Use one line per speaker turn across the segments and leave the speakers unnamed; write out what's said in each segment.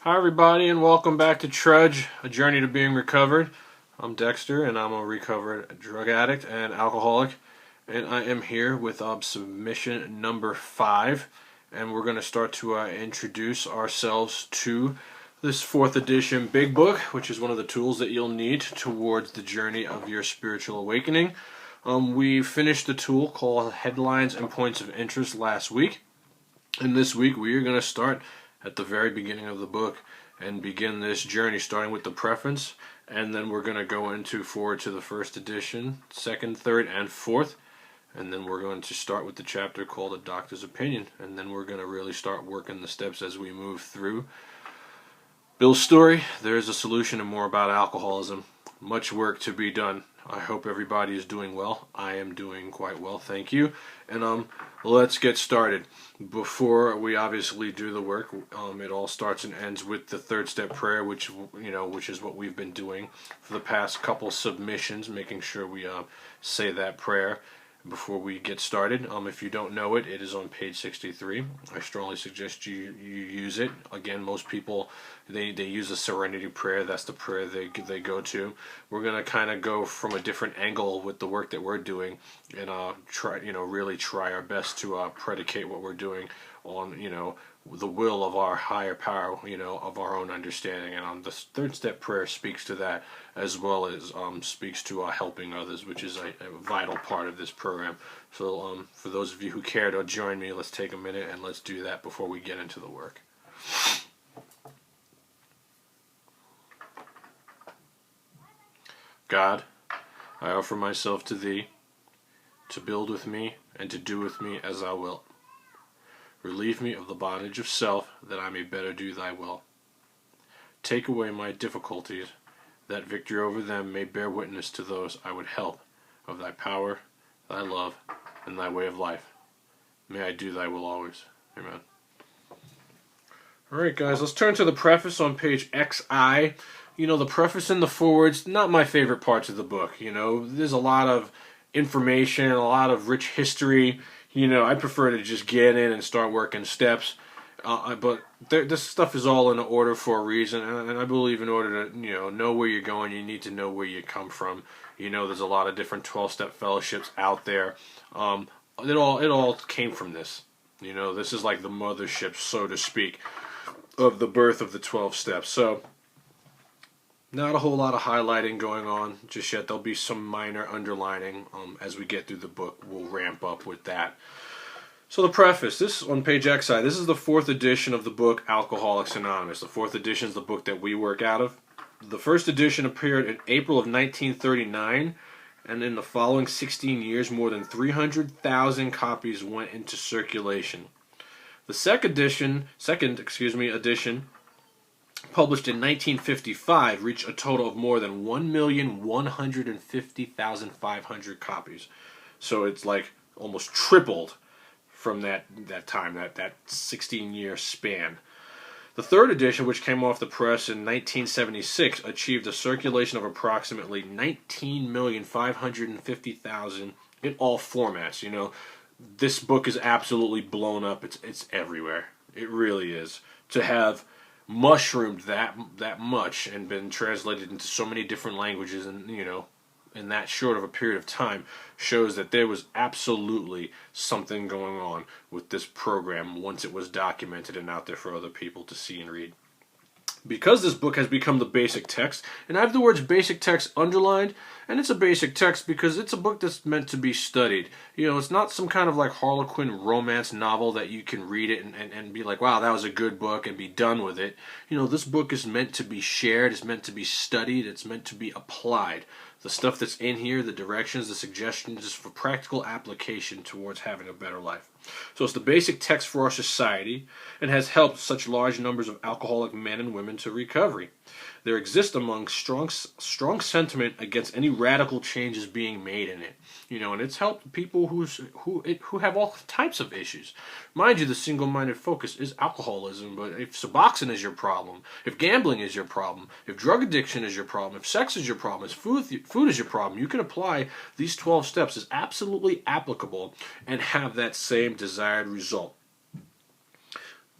Hi everybody and welcome back to TRUDGE, A Journey to Being Recovered. I'm Dexter and I'm a recovered drug addict and alcoholic, and I am here with submission number 5, and we're going to start to introduce ourselves to this 4th edition big book, which is one of the tools that you'll need towards the journey of your spiritual awakening. We finished the tool called Headlines and Points of Interest last week, and this week we are going to start at the very beginning of the book and begin this journey, starting with the preface, and then we're going to go into forward to the 1st edition, 2nd, 3rd, and 4th, and then we're going to start with the chapter called A Doctor's Opinion, and then we're going to really start working the steps as we move through Bill's story. There is a solution and more about alcoholism. Much work to be done. I hope everybody is doing well. I am doing quite well, thank you. And let's get started. Before we obviously do the work, it all starts and ends with the 3rd step prayer, which is what we've been doing for the past couple submissions, making sure we say that prayer before we get started. If you don't know it, it is on page 63. I strongly suggest you use it. Again, most people they use the Serenity prayer. That's the prayer they go to. We're gonna kind of go from a different angle with the work that we're doing, and really try our best to predicate what we're doing on the will of our higher power, of our own understanding. And the 3rd step prayer speaks to that, as well as speaks to helping others, which is a vital part of this program. So for those of you who care to join me, let's take a minute and let's do that before we get into the work. God, I offer myself to Thee, to build with me and to do with me as Thou wilt. Relieve me of the bondage of self, that I may better do Thy will. Take away my difficulties, that victory over them may bear witness to those I would help of Thy power, Thy love, and Thy way of life. May I do Thy will always. Amen. Alright guys, let's turn to the preface on page XI. The preface and the forewords, not my favorite parts of the book. There's a lot of information, a lot of rich history. I prefer to just get in and start working steps. But this stuff is all in order for a reason, and I believe in order to know where you're going, you need to know where you come from. There's a lot of different 12-step fellowships out there. It all came from this. This is like the mothership, so to speak, of the birth of the 12 steps. So not a whole lot of highlighting going on just yet. There'll be some minor underlining as we get through the book. We'll ramp up with that. So the preface, this on page XI, this is the 4th edition of the book Alcoholics Anonymous. The 4th edition is the book that we work out of. The 1st edition appeared in April of 1939, and in the following 16 years, more than 300,000 copies went into circulation. The second edition, published in 1955, reached a total of more than 1,150,500 copies. So it's like almost tripled from that time, that 16-year span. The 3rd edition, which came off the press in 1976, achieved a circulation of approximately 19,550,000 in all formats. This book is absolutely blown up. It's everywhere. It really is. To have mushroomed that much and been translated into so many different languages, and in that short of a period of time, shows that there was absolutely something going on with this program once it was documented and out there for other people to see and read. Because this book has become the basic text, and I have the words basic text underlined, and it's a basic text because it's a book that's meant to be studied. It's not some kind of like Harlequin romance novel that you can read it and be like, wow, that was a good book, and be done with it. This book is meant to be shared, it's meant to be studied, it's meant to be applied. The stuff that's in here, the directions, the suggestions, is for practical application towards having a better life. So it's the basic text for our society, and has helped such large numbers of alcoholic men and women to recovery. There exists among strong sentiment against any radical changes being made in it. And it's helped people who have all types of issues. Mind you, the single-minded focus is alcoholism, but if Suboxone is your problem, if gambling is your problem, if drug addiction is your problem, if sex is your problem, if food is your problem, you can apply these 12 steps as absolutely applicable and have that same desired result.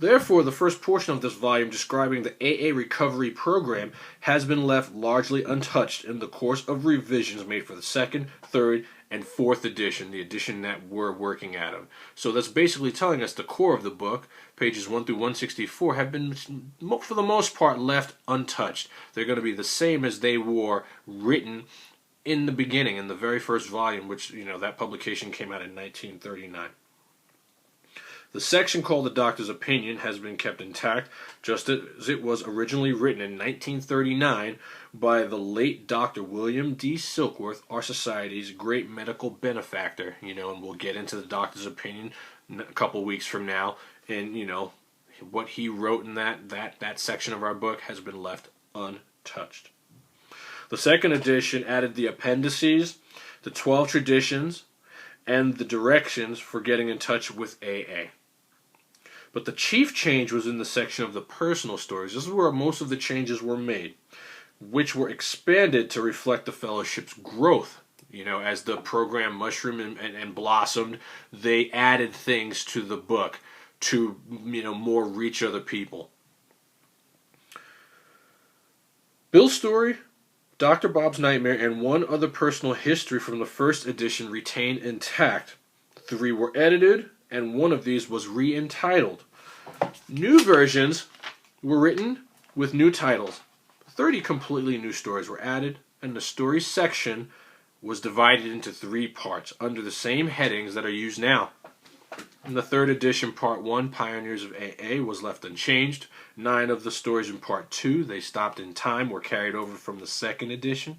Therefore, the first portion of this volume describing the AA recovery program has been left largely untouched in the course of revisions made for the second, third, and fourth edition, the edition that we're working out of. So that's basically telling us the core of the book, pages 1 through 164, have been, for the most part, left untouched. They're going to be the same as they were written in the beginning, in the very first volume, which, that publication came out in 1939. The section called The Doctor's Opinion has been kept intact, just as it was originally written in 1939 by the late Dr. William D. Silkworth, our society's great medical benefactor, and we'll get into the Doctor's Opinion a couple weeks from now, and, what he wrote in that section of our book has been left untouched. The second edition added the appendices, the 12 traditions, and the directions for getting in touch with AA. But the chief change was in the section of the personal stories. This is where most of the changes were made, which were expanded to reflect the fellowship's growth. As the program mushroomed and blossomed, they added things to the book to, more reach other people. Bill's story, Dr. Bob's Nightmare, and one other personal history from the first edition retained intact. 3 were edited, and one of these was re-entitled. New versions were written with new titles. 30 completely new stories were added, and the story section was divided into 3 parts under the same headings that are used now. In the third edition, Part 1, Pioneers of AA, was left unchanged. 9 of the stories in Part 2, They Stopped in Time, were carried over from the second edition.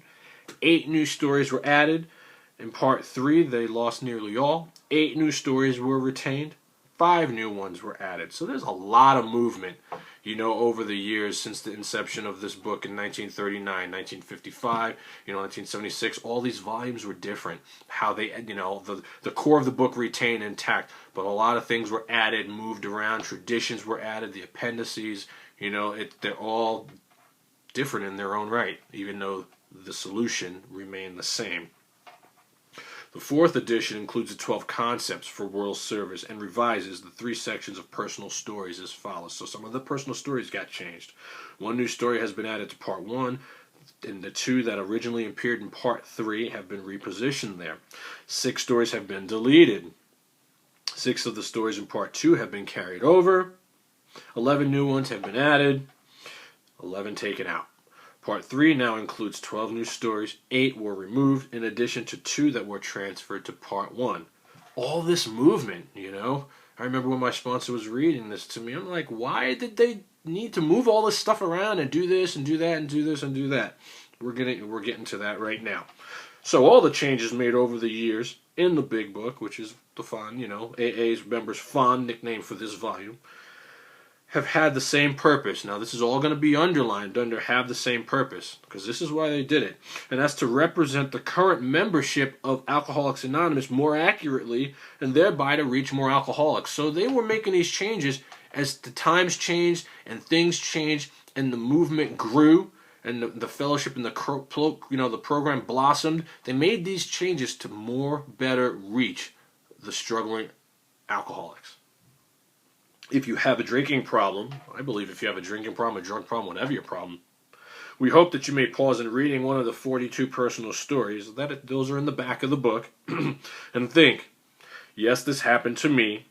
8 new stories were added. In Part 3, they lost nearly all. 8 new stories were retained. 5 new ones were added. So there's a lot of movement, over the years since the inception of this book in 1939, 1955, 1976. All these volumes were different. How they, the core of the book retained intact, but a lot of things were added, moved around. Traditions were added, the appendices, they're all different in their own right, even though the solution remained the same. The fourth edition includes the 12 concepts for world service and revises the 3 sections of personal stories as follows. So some of the personal stories got changed. 1 new story has been added to Part 1, and the 2 that originally appeared in Part 3 have been repositioned there. 6 stories have been deleted. 6 of the stories in Part 2 have been carried over. 11 new ones have been added. 11 taken out. Part 3 now includes 12 new stories. 8 were removed, in addition to 2 that were transferred to Part 1. All this movement, I remember when my sponsor was reading this to me, I'm like, why did they need to move all this stuff around and do this and do that and do this and do that? We're getting to that right now. So all the changes made over the years in the big book, which is the fond, AA's members' fond nickname for this volume, have had the same purpose. Now, this is all going to be underlined under have the same purpose, because this is why they did it. And that's to represent the current membership of Alcoholics Anonymous more accurately, and thereby to reach more alcoholics. So they were making these changes as the times changed, and things changed, and the movement grew, and the fellowship and the program blossomed. They made these changes to more better reach the struggling alcoholics. If you have a drinking problem, I believe if you have a drinking problem, a drug problem, whatever your problem, we hope that you may pause in reading one of the 42 personal stories, those are in the back of the book, and think, yes, this happened to me,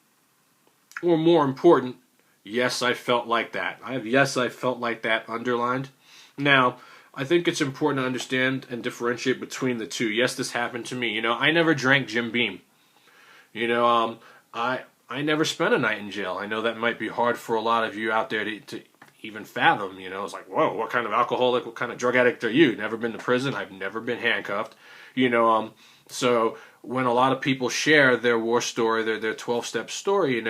or more important, yes, I felt like that. I have yes, I felt like that underlined. Now, I think it's important to understand and differentiate between the two. Yes, this happened to me. I never drank Jim Beam. I never spent a night in jail. I know that might be hard for a lot of you out there to even fathom. It's like, whoa, what kind of alcoholic, what kind of drug addict are you? Never been to prison. I've never been handcuffed. So when a lot of people share their war story, their 12-step story,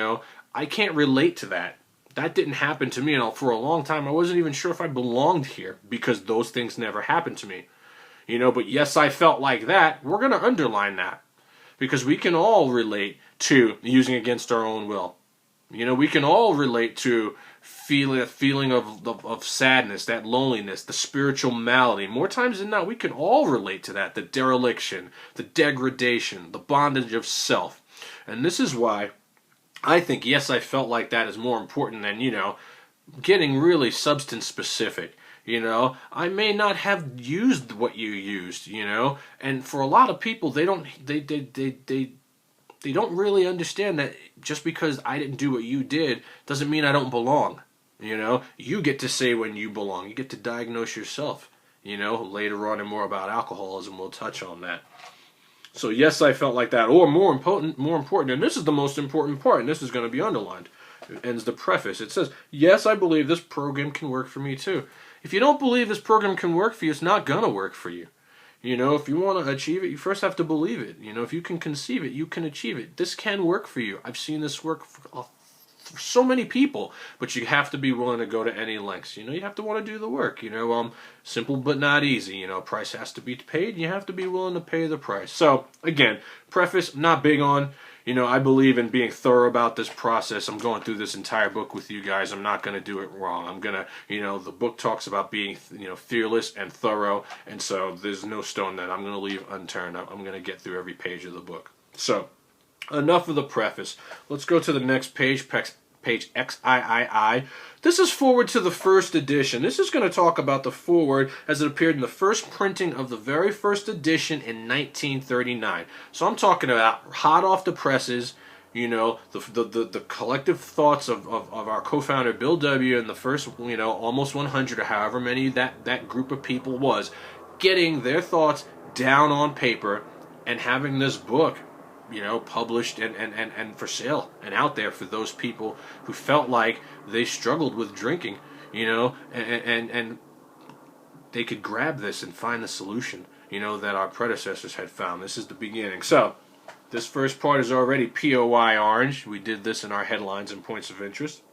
I can't relate to that. That didn't happen to me. For a long time, I wasn't even sure if I belonged here because those things never happened to me. But yes, I felt like that. We're going to underline that, because we can all relate to using against our own will. We can all relate to a feeling of sadness, that loneliness, the spiritual malady. More times than not, we can all relate to that, the dereliction, the degradation, the bondage of self. And this is why I think Yes, I Felt Like That is more important than, getting really substance specific. I may not have used what you used, and for a lot of people, they don't really understand that just because I didn't do what you did doesn't mean I don't belong. You get to say when you belong. You get to diagnose yourself. Later on and more about alcoholism, we'll touch on that. So Yes, I Felt Like That, or more important, and this is the most important part, and this is going to be underlined. It ends the preface. It says, yes, I believe this program can work for me too. If you don't believe this program can work for you, it's not going to work for you. If you want to achieve it, you first have to believe it. If you can conceive it, you can achieve it. This can work for you. I've seen this work for so many people, but you have to be willing to go to any lengths. You have to want to do the work. Simple but not easy. Price has to be paid, and you have to be willing to pay the price. So, again, preface, not big on. I believe in being thorough about this process. I'm going through this entire book with you guys. I'm not going to do it wrong. I'm going to, the book talks about being, fearless and thorough, and so there's no stone that I'm going to leave unturned. I'm going to get through every page of the book. So, enough of the preface. Let's go to the next page, page XIII. This is foreword to the first edition. This is going to talk about the foreword as it appeared in the first printing of the very first edition in 1939. So I'm talking about hot off the presses, the collective thoughts of our co-founder Bill W. and the first, almost 100 or however many that group of people was, getting their thoughts down on paper and having this book published and for sale and out there for those people who felt like they struggled with drinking, and they could grab this and find the solution, that our predecessors had found. This is the beginning. So, this first part is already POI orange. We did this in our headlines and points of interest.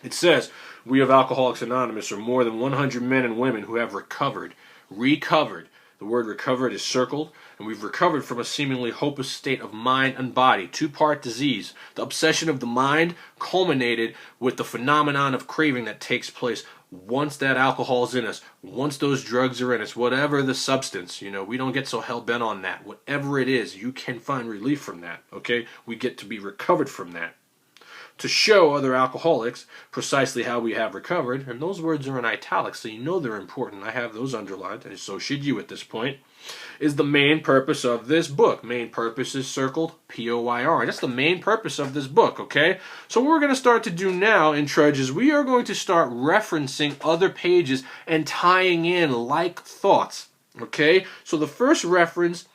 It says, we of Alcoholics Anonymous are more than 100 men and women who have recovered. The word recovered is circled, and we've recovered from a seemingly hopeless state of mind and body, two-part disease. The obsession of the mind culminated with the phenomenon of craving that takes place once that alcohol is in us, once those drugs are in us, whatever the substance. We don't get so hell-bent on that. Whatever it is, you can find relief from that, okay? We get to be recovered from that. To show other alcoholics precisely how we have recovered, and those words are in italics, so they're important. I have those underlined, and so should you at this point, is the main purpose of this book. Main purpose is circled, POIR. That's the main purpose of this book, okay? So what we're going to start to do now in Trudge is we are going to start referencing other pages and tying in like thoughts, okay? So the first reference,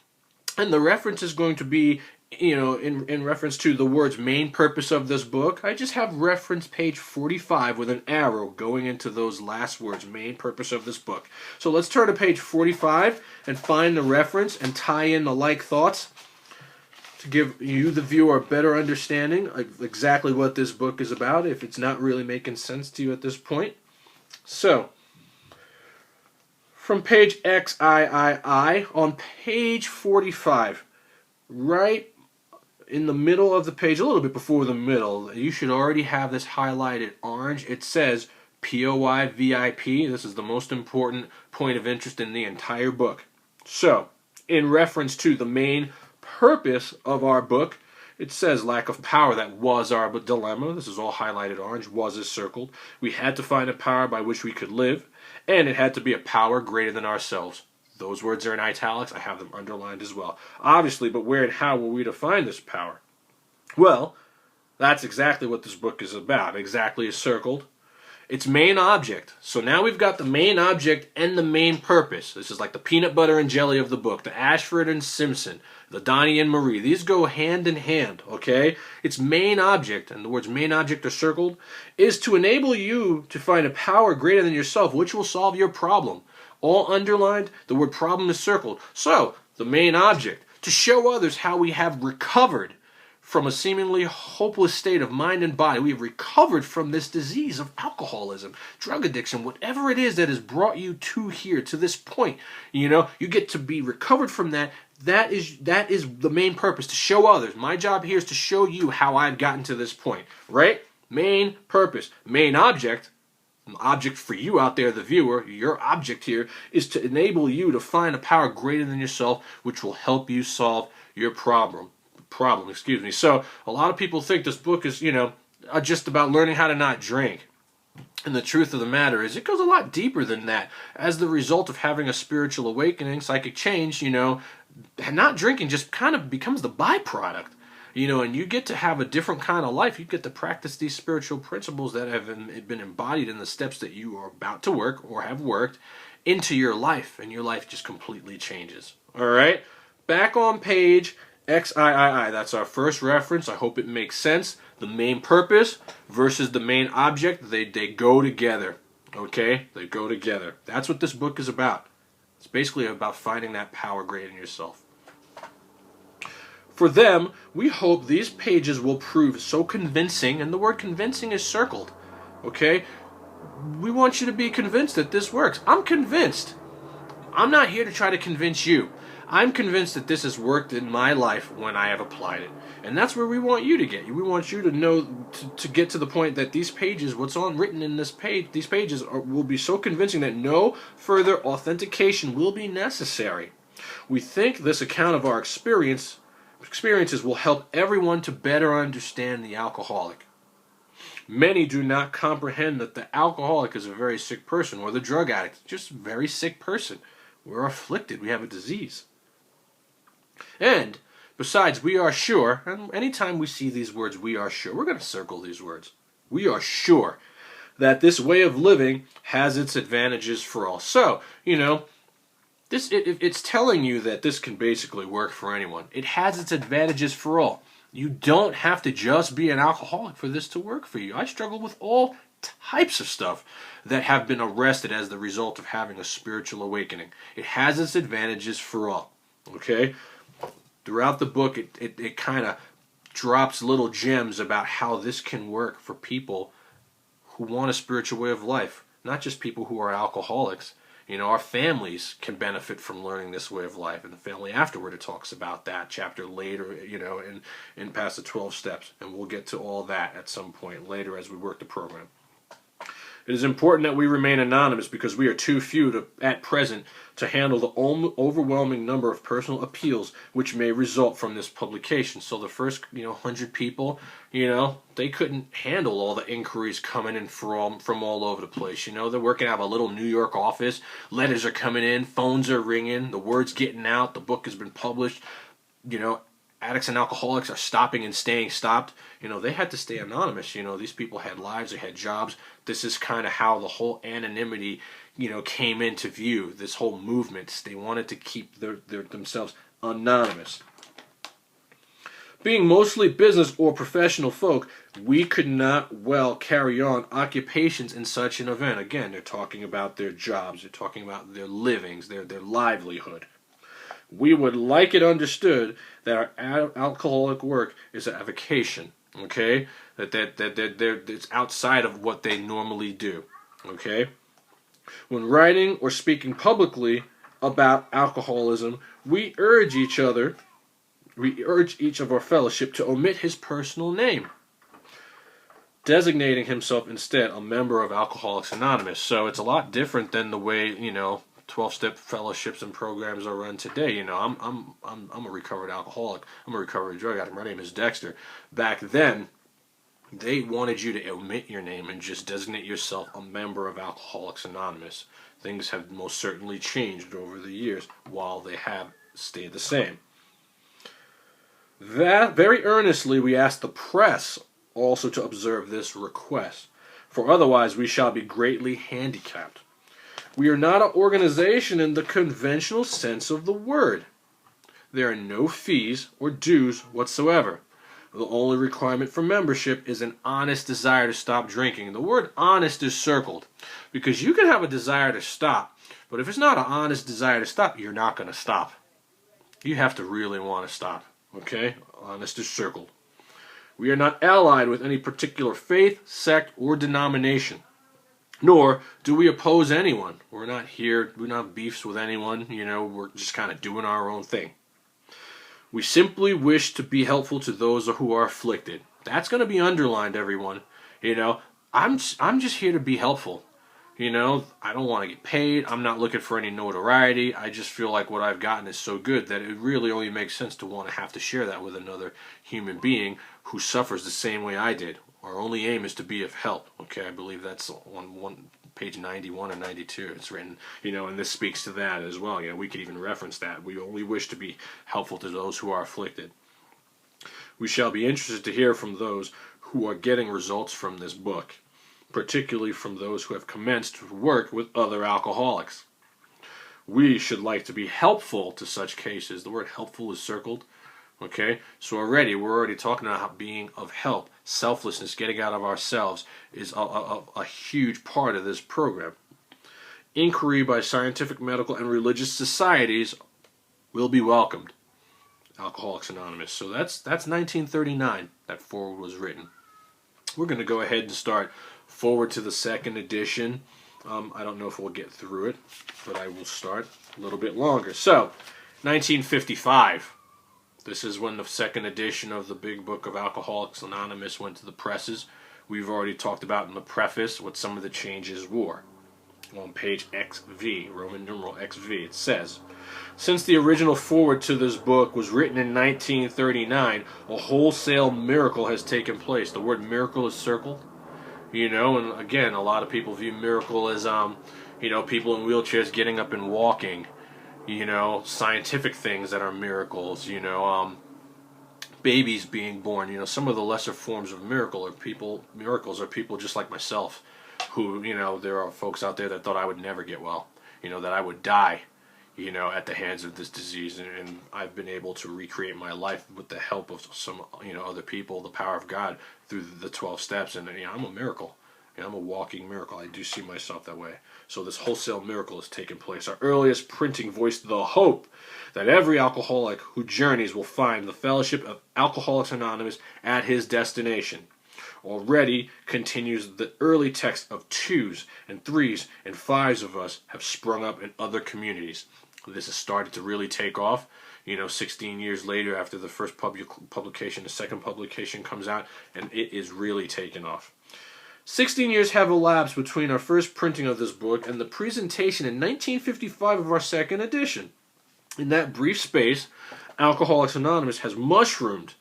and the reference is going to be in reference to the words main purpose of this book. I just have reference page 45 with an arrow going into those last words, main purpose of this book. So let's turn to page 45 and find the reference and tie in the like thoughts to give you, the viewer, a better understanding of exactly what this book is about, if it's not really making sense to you at this point. So, from page XIII on page 45, right in the middle of the page, a little bit before the middle, you should already have this highlighted orange. It says POI VIP. This is the most important point of interest in the entire book. So, in reference to the main purpose of our book, it says lack of power. That was our dilemma. This is all highlighted orange. Was is circled. We had to find a power by which we could live, and it had to be a power greater than ourselves. Those words are in italics. I have them underlined as well. Obviously, but where and how will we define this power? Well, that's exactly what this book is about. Exactly is circled. Its main object. So now we've got the main object and the main purpose. This is like the peanut butter and jelly of the book. The Ashford and Simpson. The Donnie and Marie. These go hand in hand, okay? Its main object, and the words main object are circled, is to enable you to find a power greater than yourself, which will solve your problem. All underlined, the word problem is circled. So, the main object, to show others how we have recovered from a seemingly hopeless state of mind and body. We have recovered from this disease of alcoholism, drug addiction, whatever it is that has brought you to here, to this point. You get to be recovered from that. That is the main purpose, to show others. My job here is to show you how I've gotten to this point, right? Main purpose. Main object. Object for you out there, the viewer, your object here is to enable you to find a power greater than yourself, which will help you solve your problem. problem, excuse me. So a lot of people think this book is, just about learning how to not drink. And the truth of the matter is, it goes a lot deeper than that. As the result of having a spiritual awakening, psychic change, not drinking just kind of becomes the byproduct. And you get to have a different kind of life. You get to practice these spiritual principles that have been embodied in the steps that you are about to work or have worked into your life, and your life just completely changes. All right? Back on page XIII. That's our first reference. I hope it makes sense. The main purpose versus the main object, they go together. Okay? They go together. That's what this book is about. It's basically about finding that power great in yourself. For them, we hope these pages will prove so convincing, and the word convincing is circled. Okay? We want you to be convinced that this works. I'm convinced. I'm not here to try to convince you. I'm convinced that this has worked in my life when I have applied it. And that's where we want you to get. We want you to know, to get to the point that these pages, what's written in this page, these pages will be so convincing that no further authentication will be necessary. We think this account of our experiences will help everyone to better understand the alcoholic. Many do not comprehend that the alcoholic is a very sick person, or the drug addict, just a very sick person. We're afflicted. We have a disease. And besides, we are sure, and anytime we see these words, we are sure, we're going to circle these words. We are sure that this way of living has its advantages for all. So, it's telling you that this can basically work for anyone. It has its advantages for all. You don't have to just be an alcoholic for this to work for you. I struggle with all types of stuff that have been arrested as the result of having a spiritual awakening. It has its advantages for all. Okay? Throughout the book, it kind of drops little gems about how this can work for people who want a spiritual way of life. Not just people who are alcoholics. Our families can benefit from learning this way of life. And the family afterward, it talks about that chapter later, in past the 12 steps. And we'll get to all that at some point later as we work the program. It is important that we remain anonymous because we are too few at present to handle the overwhelming number of personal appeals which may result from this publication. So the first, 100 people, they couldn't handle all the inquiries coming in from all over the place. They're working out of a little New York office. Letters are coming in, phones are ringing, the word's getting out, the book has been published. Addicts and alcoholics are stopping and staying stopped. They had to stay anonymous. These people had lives, they had jobs. This is kind of how the whole anonymity, came into view. This whole movement, they wanted to keep themselves anonymous. Being mostly business or professional folk, we could not well carry on occupations in such an event. Again, they're talking about their jobs. They're talking about their livings, their livelihood. We would like it understood that our alcoholic work is a vocation, okay? That it's outside of what they normally do, okay? When writing or speaking publicly about alcoholism, we urge each of our fellowship to omit his personal name, designating himself instead a member of Alcoholics Anonymous. So it's a lot different than the way, 12-step fellowships and programs are run today. I'm a recovered alcoholic. I'm a recovered drug addict. My name is Dexter. Back then, they wanted you to omit your name and just designate yourself a member of Alcoholics Anonymous. Things have most certainly changed over the years, while they have stayed the same. That very earnestly we ask the press also to observe this request, for otherwise we shall be greatly handicapped. We are not an organization in the conventional sense of the word. There are no fees or dues whatsoever. The only requirement for membership is an honest desire to stop drinking. The word honest is circled because you can have a desire to stop, but if it's not an honest desire to stop, you're not going to stop. You have to really want to stop, okay? Honest is circled. We are not allied with any particular faith, sect, or denomination. Nor do we oppose anyone. We're not beefs with anyone, we're just kind of doing our own thing. We simply wish to be helpful to those who are afflicted. That's going to be underlined, everyone. I'm just here to be helpful. You know, I don't want to get paid. I'm not looking for any notoriety. I just feel like what I've gotten is so good that it really only makes sense to want to have to share that with another human being who suffers the same way I did. Our only aim is to be of help. Okay, I believe that's on page 91 or 92. It's written, you know, and this speaks to that as well. You know, we could even reference that. We only wish to be helpful to those who are afflicted. We shall be interested to hear from those who are getting results from this book, particularly from those who have commenced work with other alcoholics. We should like to be helpful to such cases. The word helpful is circled. Okay, so we're already talking about how being of help, selflessness, getting out of ourselves is a huge part of this program. Inquiry by scientific, medical, and religious societies will be welcomed. Alcoholics Anonymous. So that's 1939 that foreword was written. We're going to go ahead and start forward to the second edition. I don't know if we'll get through it, but I will start a little bit longer. So, 1955. This is when the second edition of the Big Book of Alcoholics Anonymous went to the presses. We've already talked about in the preface what some of the changes were. On page XV, Roman numeral XV, it says, since the original foreword to this book was written in 1939, a wholesale miracle has taken place. The word miracle is circled. You know, and again, a lot of people view miracle as, you know, people in wheelchairs getting up and walking. You know, scientific things that are miracles. You know, babies being born. You know, some of the lesser forms of miracles are people just like myself, who, you know, there are folks out there that thought I would never get well. You know, that I would die, you know, at the hands of this disease, and I've been able to recreate my life with the help of some, you know, other people, the power of God through the 12 steps, and you know, I'm a miracle. You know, I'm a walking miracle. I do see myself that way. So this wholesale miracle has taken place. Our earliest printing voiced the hope that every alcoholic who journeys will find the fellowship of Alcoholics Anonymous at his destination. Already, continues the early text of 2s and 3s and 5s of us have sprung up in other communities. This has started to really take off. You know, 16 years later after the first publication, the second publication comes out, and it is really taken off. 16 years have elapsed between our first printing of this book and the presentation in 1955 of our second edition. In that brief space, Alcoholics Anonymous has mushroomed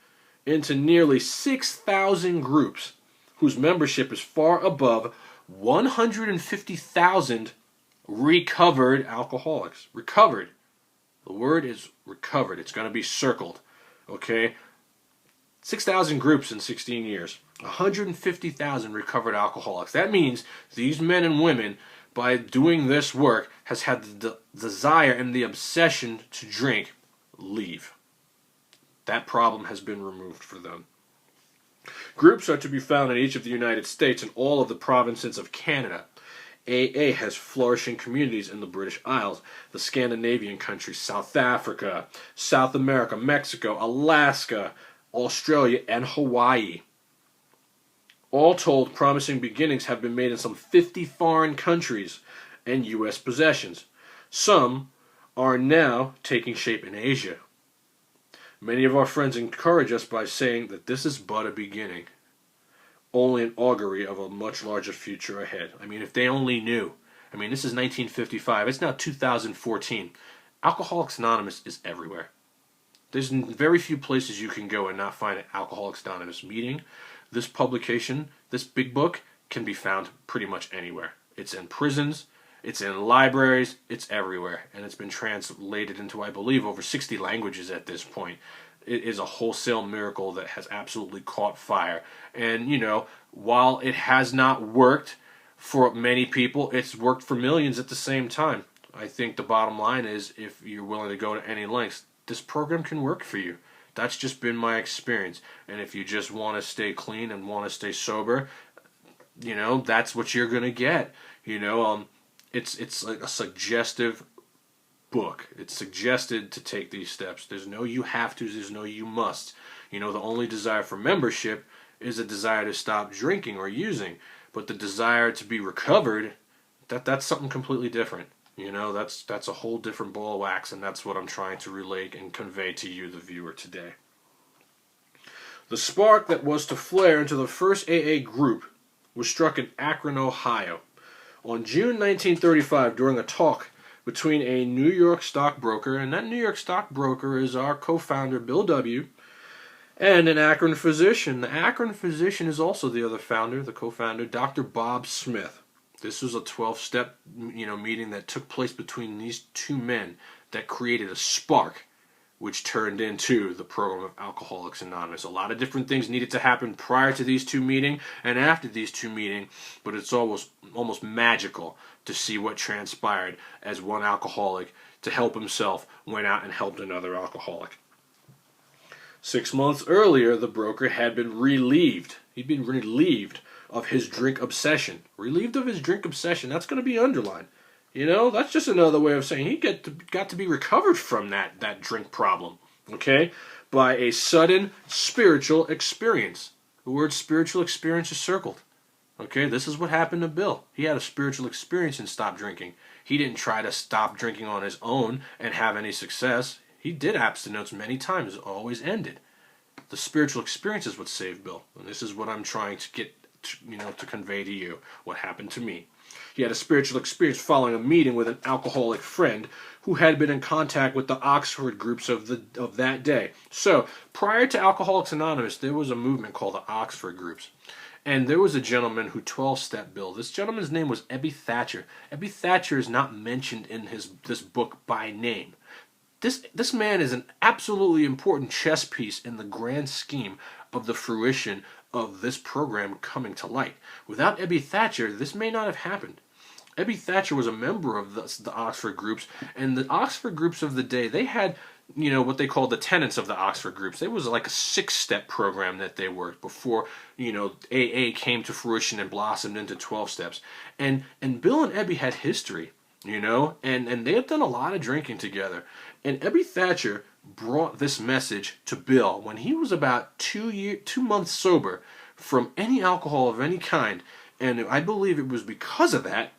into nearly 6,000 groups whose membership is far above 150,000 recovered alcoholics. Recovered. The word is recovered. It's going to be circled. Okay? 6,000 groups in 16 years. 150,000 recovered alcoholics. That means these men and women, by doing this work, has had the desire and the obsession to drink leave. That problem has been removed for them. Groups are to be found in each of the United States and all of the provinces of Canada. AA has flourishing communities in the British Isles, the Scandinavian countries, South Africa, South America, Mexico, Alaska, Australia, and Hawaii. All told, promising beginnings have been made in some 50 foreign countries and U.S. possessions. Some are now taking shape in Asia. Many of our friends encourage us by saying that this is but a beginning, only an augury of a much larger future ahead. I mean, if they only knew. I mean, this is 1955. It's now 2014. Alcoholics Anonymous is everywhere. There's very few places you can go and not find an Alcoholics Anonymous meeting. This publication, this big book, can be found pretty much anywhere. It's in prisons, it's in libraries, it's everywhere. And it's been translated into, I believe, over 60 languages at this point. It is a wholesale miracle that has absolutely caught fire. And, you know, while it has not worked for many people, it's worked for millions at the same time. I think the bottom line is, if you're willing to go to any lengths, this program can work for you. That's just been my experience. And if you just want to stay clean and want to stay sober, you know, that's what you're going to get. You know, it's like a suggestive book. It's suggested to take these steps. There's no you have to, there's no you must. You know, the only desire for membership is a desire to stop drinking or using. But the desire to be recovered, that's something completely different. You know, that's a whole different ball of wax, and that's what I'm trying to relate and convey to you, the viewer, today. The spark that was to flare into the first AA group was struck in Akron, Ohio, On June 1935, during a talk between a New York stockbroker, and that New York stockbroker is our co-founder, Bill W., and an Akron physician. The Akron physician is also the other founder, the co-founder, Dr. Bob Smith. This was a 12-step, meeting that took place between these two men that created a spark, which turned into the program of Alcoholics Anonymous. A lot of different things needed to happen prior to these two meetings and after these two meetings, but it's almost magical to see what transpired as one alcoholic, to help himself, went out and helped another alcoholic. 6 months earlier, the broker had been relieved. He'd been relieved of his drink obsession. Relieved of his drink obsession. That's going to be underlined. That's just another way of saying he got to be recovered from that drink problem. Okay? By a sudden spiritual experience. The word spiritual experience is circled. Okay? This is what happened to Bill. He had a spiritual experience and stopped drinking. He didn't try to stop drinking on his own and have any success. He did abstinence many times. It always ended. The spiritual experience is what saved Bill. And this is what I'm trying to get to convey to you. What happened to me. He had a spiritual experience following a meeting with an alcoholic friend who had been in contact with the Oxford groups of that day. So, prior to Alcoholics Anonymous, there was a movement called the Oxford groups. And there was a gentleman who 12-step Bill. This gentleman's name was Ebby Thatcher. Ebby Thatcher is not mentioned in this book by name. This man is an absolutely important chess piece in the grand scheme of the fruition of this program coming to light. Without Ebby Thatcher, this may not have happened. Ebby Thatcher was a member of the Oxford groups, and the Oxford groups of the day, they had, what they called the tenets of the Oxford groups. It was like a 6-step program that they worked before, AA came to fruition and blossomed into 12 steps. And Bill and Ebby had history, and they had done a lot of drinking together. And Ebby Thatcher brought this message to Bill when he was about 2 months sober from any alcohol of any kind. And I believe it was because of that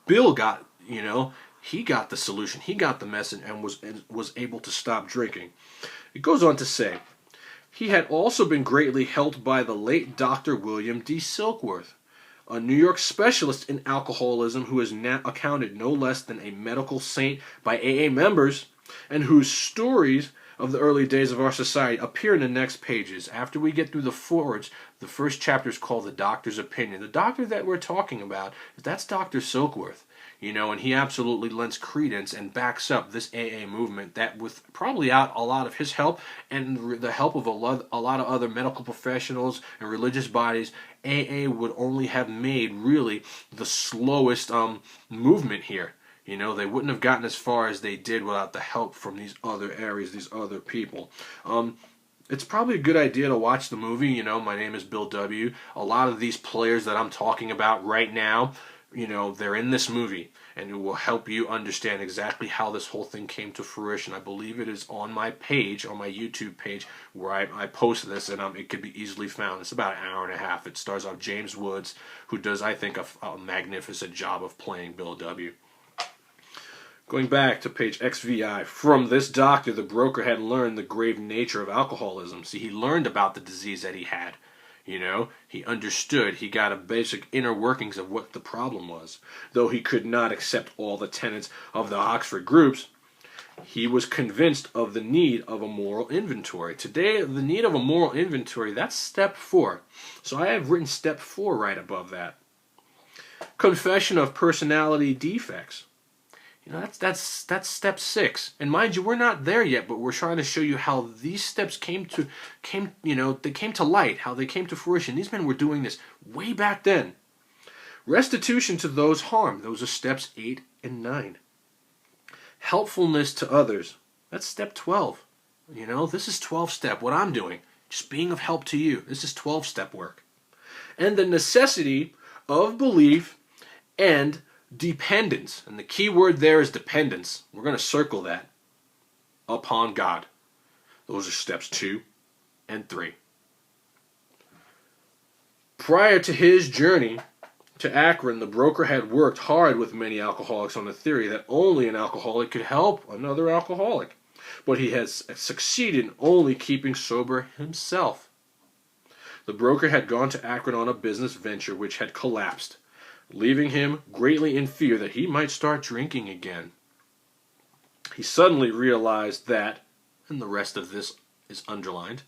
Bill got, he got the solution. He got the message and was able to stop drinking. It goes on to say, he had also been greatly helped by the late Dr. William D. Silkworth, a New York specialist in alcoholism who is now accounted no less than a medical saint by AA members, and whose stories of the early days of our society appear in the next pages. After we get through the forewords, the first chapter is called The Doctor's Opinion. The doctor that we're talking about, that's Dr. Silkworth, and he absolutely lends credence and backs up this AA movement that, with probably out a lot of his help and the help of a lot of other medical professionals and religious bodies, AA would only have made really the slowest movement here. They wouldn't have gotten as far as they did without the help from these other areas, these other people. It's probably a good idea to watch the movie. My name is Bill W. A lot of these players that I'm talking about right now, they're in this movie, and it will help you understand exactly how this whole thing came to fruition. I believe it is on my page, on my YouTube page, where I post this, and it could be easily found. It's about an hour and a half. It stars off James Woods, who does, I think, a magnificent job of playing Bill W. Going back to page XVI, from this doctor, the broker had learned the grave nature of alcoholism. See, he learned about the disease that he had. He understood. He got a basic inner workings of what the problem was. Though he could not accept all the tenets of the Oxford groups, he was convinced of the need of a moral inventory. Today, the need of a moral inventory, that's step 4. So I have written step 4 right above that. Confession of personality defects. That's step 6. And mind you, we're not there yet, but we're trying to show you how these steps came to light, how they came to fruition. These men were doing this way back then. Restitution to those harmed. Those are steps 8 and 9. Helpfulness to others. That's step 12. This is 12 step. What I'm doing, just being of help to you. This is 12 step work. And the necessity of belief and dependence, and the key word there is dependence. We're going to circle that. Upon God. Those are steps 2 and 3. Prior to his journey to Akron, the broker had worked hard with many alcoholics on the theory that only an alcoholic could help another alcoholic. But he has succeeded in only keeping sober himself. The broker had gone to Akron on a business venture which had collapsed. leaving him greatly in fear that he might start drinking again. He suddenly realized that, and the rest of this is underlined,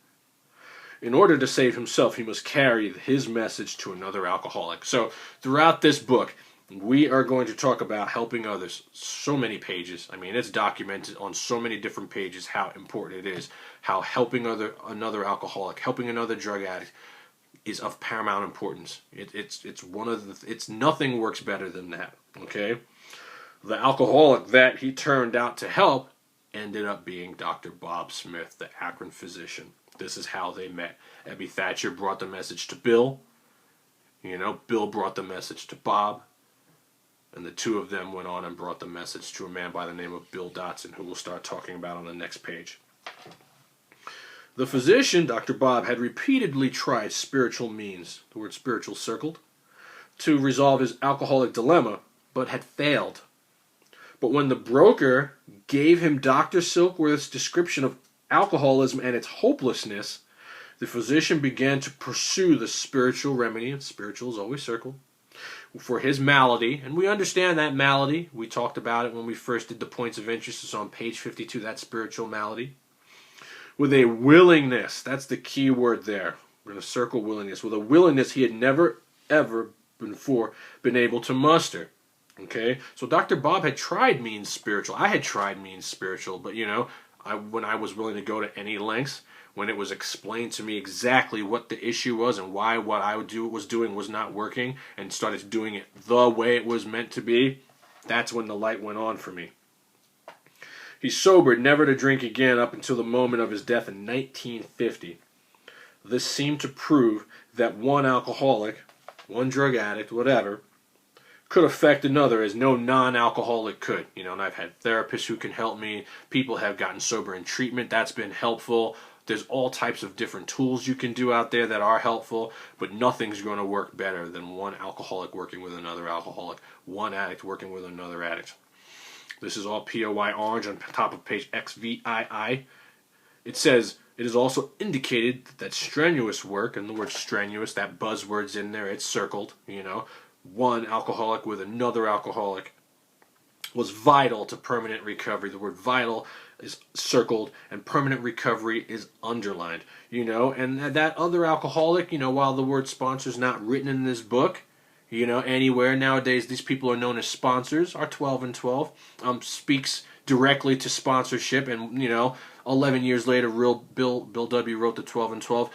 in order to save himself, he must carry his message to another alcoholic. So, throughout this book, we are going to talk about helping others. So many pages. I mean, it's documented on so many different pages how important it is. How helping another alcoholic, helping another drug addict is of paramount importance. It's nothing works better than that. Okay, the alcoholic that he turned out to help ended up being Dr. Bob Smith, the Akron physician. This is how they met. Ebby Thatcher brought the message to Bill. Bill brought the message to Bob. And the two of them went on and brought the message to a man by the name of Bill Dotson, who we'll start talking about on the next page. The physician, Dr. Bob, had repeatedly tried spiritual means, the word spiritual circled, to resolve his alcoholic dilemma, but had failed. But when the broker gave him Dr. Silkworth's description of alcoholism and its hopelessness, the physician began to pursue the spiritual remedy, and spiritual is always circled, for his malady. And we understand that malady. We talked about it when we first did the points of interest. It's on page 52, that spiritual malady. With a willingness, that's the key word there. We're going to circle willingness. With a willingness he had never, ever before been able to muster. Okay? So Dr. Bob had tried means spiritual. I had tried means spiritual, but when I was willing to go to any lengths, when it was explained to me exactly what the issue was and why what I was doing was not working, and started doing it the way it was meant to be, that's when the light went on for me. He sobered never to drink again up until the moment of his death in 1950. This seemed to prove that one alcoholic, one drug addict, whatever, could affect another as no non-alcoholic could. And I've had therapists who can help me. People have gotten sober in treatment. That's been helpful. There's all types of different tools you can do out there that are helpful, but nothing's going to work better than one alcoholic working with another alcoholic, one addict working with another addict. This is all POY orange on top of page XVII. It says, it is also indicated that strenuous work, and the word strenuous, that buzzword's in there, it's circled, one alcoholic with another alcoholic, was vital to permanent recovery. The word vital is circled, and permanent recovery is underlined. And that other alcoholic, while the word sponsor is not written in this book, anywhere nowadays, these people are known as sponsors. Our 12 and 12 speaks directly to sponsorship, and 11 years later, real Bill W. wrote the 12 and 12.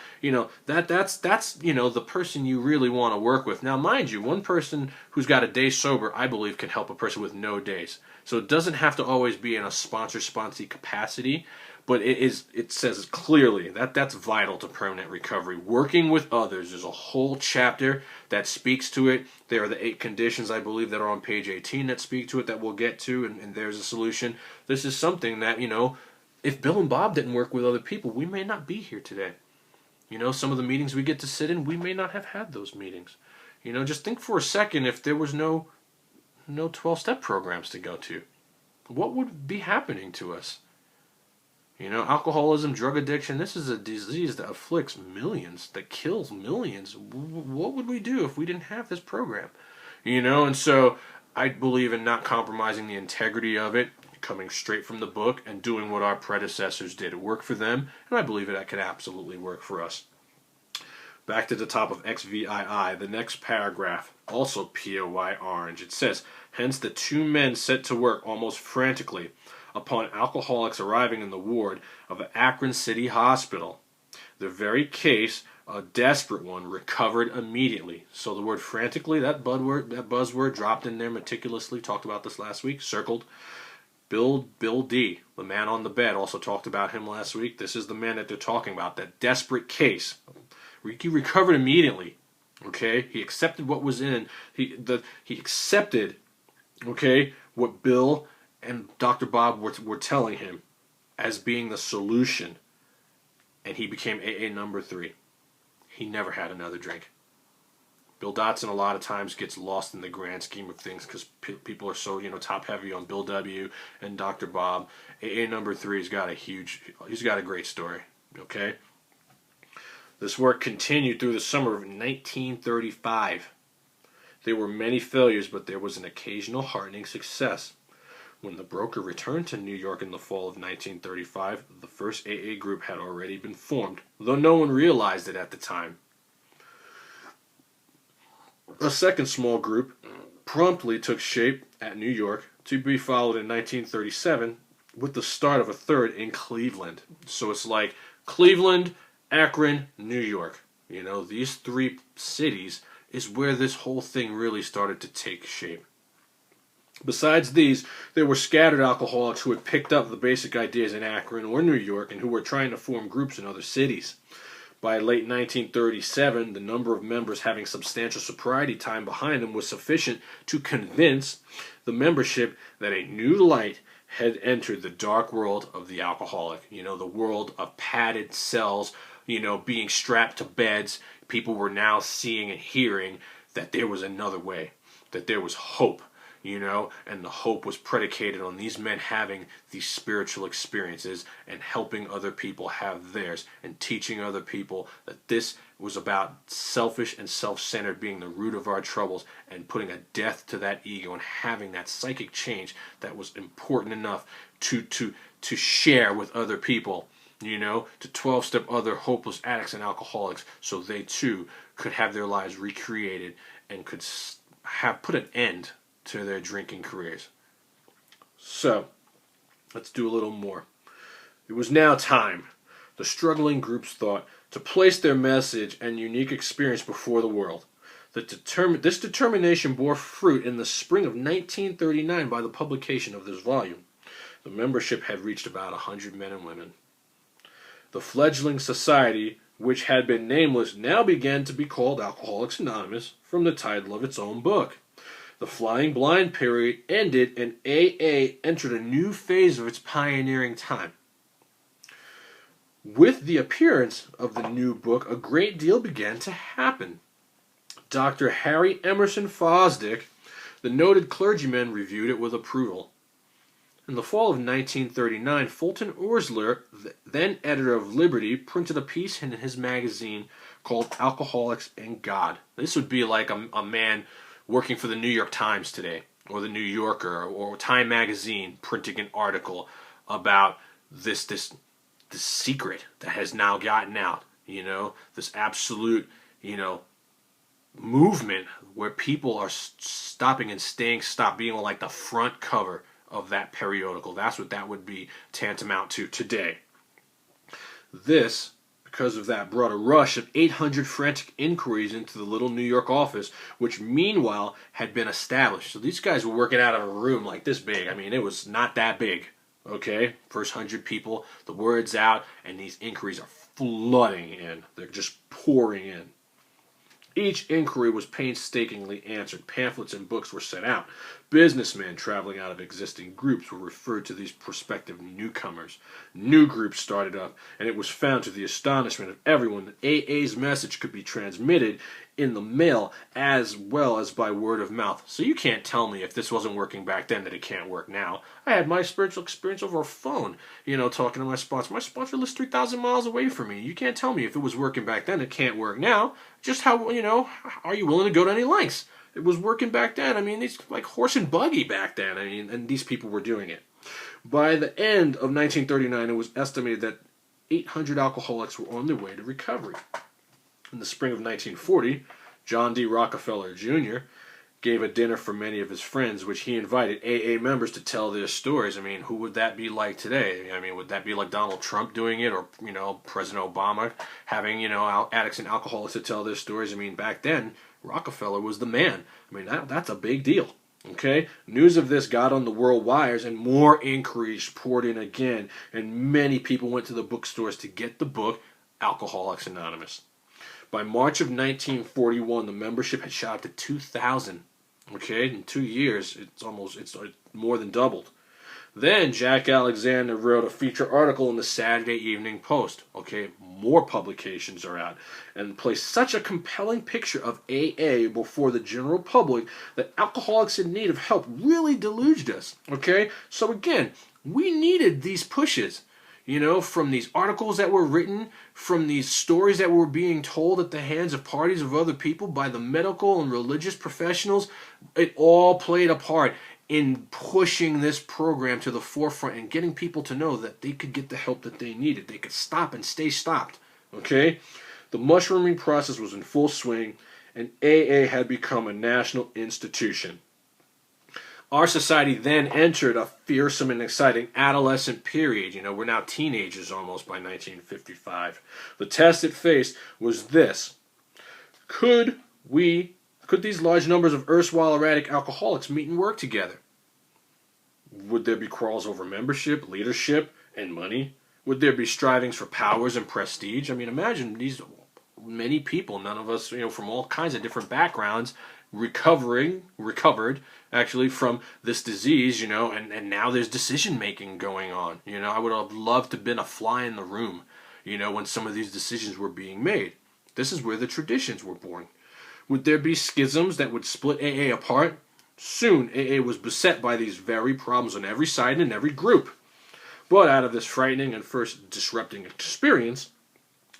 That's the person you really want to work with. Now, mind you, one person who's got a day sober, I believe, can help a person with no days. So it doesn't have to always be in a sponsor-sponsee capacity, but it says clearly that that's vital to permanent recovery. Working with others, there's a whole chapter that speaks to it. There are the 8 conditions, I believe, that are on page 18 that speak to it that we'll get to, and there's a solution. This is something that, if Bill and Bob didn't work with other people, we may not be here today. Some of the meetings we get to sit in, we may not have had those meetings. Just think for a second, if there was no 12-step programs to go to, what would be happening to us? Alcoholism, drug addiction, this is a disease that afflicts millions, that kills millions. What would we do if we didn't have this program? And so I believe in not compromising the integrity of it, coming straight from the book and doing what our predecessors did. It worked for them, and I believe that can absolutely work for us. Back to the top of XVII, the next paragraph, also POY orange. It says, hence the 2 men set to work almost frantically upon alcoholics arriving in the ward of Akron City Hospital. The very case, a desperate one, recovered immediately. So the word frantically, that buzzword dropped in there meticulously, talked about this last week, circled. Bill D., the man on the bed, also talked about him last week. This is the man that they're talking about, that desperate case. He recovered immediately. Okay? He accepted what was in. He accepted, what Bill and Dr. Bob were telling him as being the solution. And he became AA number 3. He never had another drink. Bill Dotson a lot of times gets lost in the grand scheme of things because people are so, top heavy on Bill W. and Dr. Bob. AA number 3 he's got a great story. Okay? This work continued through the summer of 1935. There were many failures, but there was an occasional heartening success. When the broker returned to New York in the fall of 1935, the first AA group had already been formed, though no one realized it at the time. A second small group promptly took shape at New York, to be followed in 1937 with the start of a third in Cleveland. So it's like Cleveland, Akron, New York. You know, these three cities is where this whole thing really started to take shape. Besides these, there were scattered alcoholics who had picked up the basic ideas in Akron or New York and who were trying to form groups in other cities. By late 1937, the number of members having substantial sobriety time behind them was sufficient to convince the membership that a new light had entered the dark world of the alcoholic. You know, the world of padded cells, you know, being strapped to beds. People were now seeing and hearing that there was another way, that there was hope. You know, and the hope was predicated on these men having these spiritual experiences and helping other people have theirs and teaching other people that this was about selfish and self-centered being the root of our troubles and putting a death to that ego and having that psychic change that was important enough to share with other people, you know, to 12-step other hopeless addicts and alcoholics so they too could have their lives recreated and could have put an end to their drinking careers. So, let's do a little more. It was now time, the struggling groups thought, to place their message and unique experience before the world. This determination bore fruit in the spring of 1939 by the publication of this volume. The membership had reached about 100 men and women. The fledgling society, which had been nameless, now began to be called Alcoholics Anonymous from the title of its own book. The flying blind period ended and AA entered a new phase of its pioneering time. With the appearance of the new book, a great deal began to happen. Dr. Harry Emerson Fosdick, the noted clergyman, reviewed it with approval. In the fall of 1939, Fulton Orsler, then editor of Liberty, printed a piece in his magazine called Alcoholics and God. This would be like a man working for the New York Times today, or the New Yorker, or Time Magazine, printing an article about this secret that has now gotten out, you know, this absolute, you know, movement where people are stopping and stop being like the front cover of that periodical. That's what that would be tantamount to today. This, because of that, brought a rush of 800 frantic inquiries into the little New York office, which meanwhile had been established. So these guys were working out of a room like this big. I mean, it was not that big, okay? First 100 people, the word's out, and these inquiries are flooding in. They're just pouring in. Each inquiry was painstakingly answered. Pamphlets and books were sent out. Businessmen traveling out of existing groups were referred to these prospective newcomers. New groups started up, and it was found to the astonishment of everyone that AA's message could be transmitted in the mail as well as by word of mouth. So you can't tell me if this wasn't working back then that it can't work now. I had my spiritual experience over a phone, you know, talking to my sponsor. My sponsor lives 3,000 miles away from me. You can't tell me if it was working back then it can't work now. Just how, you know, are you willing to go to any lengths? It was working back then. I mean, it's like horse and buggy back then. I mean, and these people were doing it. By the end of 1939, it was estimated that 800 alcoholics were on their way to recovery. In the spring of 1940, John D. Rockefeller Jr. gave a dinner for many of his friends, which he invited AA members to tell their stories. I mean, who would that be like today? I mean, would that be like Donald Trump doing it, or, you know, President Obama having, you know, addicts and alcoholics to tell their stories? I mean, back then, Rockefeller was the man. I mean, that's a big deal. Okay? News of this got on the world wires, and more inquiries poured in again, and many people went to the bookstores to get the book Alcoholics Anonymous. By March of 1941, the membership had shot up to 2,000. Okay? In 2 years, it's more than doubled. Then Jack Alexander wrote a feature article in the Saturday Evening Post. Okay, more publications are out, and placed such a compelling picture of AA before the general public that alcoholics in need of help really deluged us. Okay, so again, we needed these pushes. You know, from these articles that were written, from these stories that were being told at the hands of parties of other people by the medical and religious professionals, it all played a part in pushing this program to the forefront and getting people to know that they could get the help that they needed. They could stop and stay stopped. Okay? The mushrooming process was in full swing, and AA had become a national institution. Our society then entered a fearsome and exciting adolescent period. You know, we're now teenagers almost by 1955. The test it faced was this. Could these large numbers of erstwhile erratic alcoholics meet and work together? Would there be quarrels over membership, leadership, and money? Would there be strivings for powers and prestige? I mean, imagine these many people, none of us, you know, from all kinds of different backgrounds, recovered actually from this disease, you know, and now there's decision making going on. You know, I would have loved to have been a fly in the room, you know, when some of these decisions were being made. This is where the traditions were born. Would there be schisms that would split AA apart? Soon, AA was beset by these very problems on every side and in every group. But out of this frightening and first disrupting experience,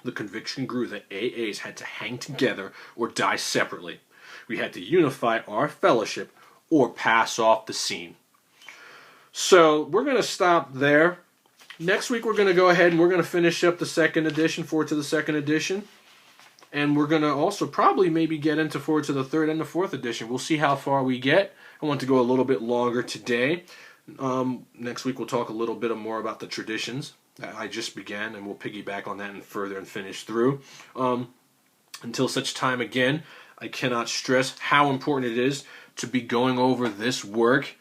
the conviction grew that AAs had to hang together or die separately. We had to unify our fellowship or pass off the scene. So we're going to stop there. Next week we're going to go ahead and we're going to finish up the second edition, forward to the second edition. And we're going to also probably maybe get into forward to the third and the fourth edition. We'll see how far we get. I want to go a little bit longer today. Next week we'll talk a little bit more about the traditions that I just began, and we'll piggyback on that and further and finish through. Until such time again, I cannot stress how important it is to be going over this work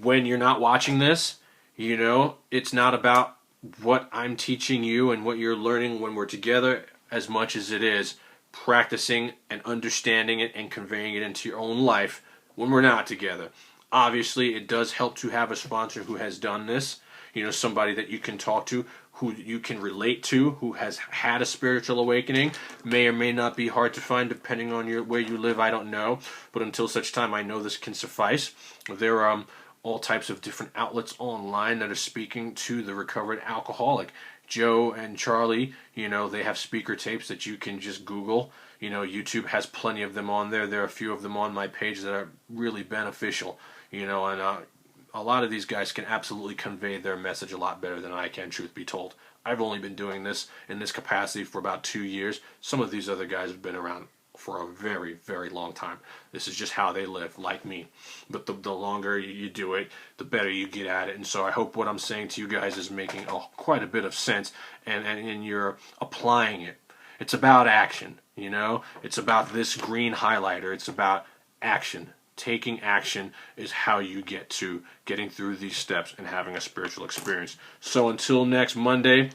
when you're not watching this. You know, it's not about what I'm teaching you and what you're learning when we're together as much as it is practicing and understanding it and conveying it into your own life when we're not together. Obviously, it does help to have a sponsor who has done this. You know, somebody that you can talk to, who you can relate to, who has had a spiritual awakening. May or may not be hard to find depending on where you live, I don't know. But until such time, I know this can suffice. There are all types of different outlets online that are speaking to the recovered alcoholic. Joe and Charlie, you know, they have speaker tapes that you can just Google. You know, YouTube has plenty of them on there. There are a few of them on my page that are really beneficial. You know, and a lot of these guys can absolutely convey their message a lot better than I can, truth be told. I've only been doing this in this capacity for about 2 years. Some of these other guys have been around for a very, very long time. This is just how they live, like me. But the longer you do it, the better you get at it. And so I hope what I'm saying to you guys is making quite a bit of sense, and you're applying it. It's about action, you know? It's about this green highlighter. It's about action. Taking action is how you get to getting through these steps and having a spiritual experience. So until next Monday,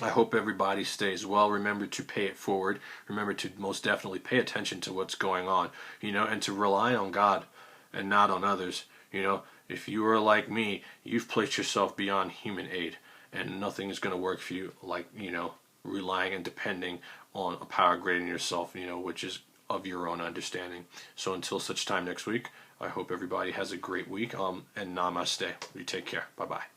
I hope everybody stays well. Remember to pay it forward. Remember to most definitely pay attention to what's going on, you know, and to rely on God and not on others. You know, if you are like me, you've placed yourself beyond human aid, and nothing is going to work for you like, you know, relying and depending on a power greater than yourself, you know, which is of your own understanding. So until such time next week, I hope everybody has a great week, and namaste. You take care. Bye-bye.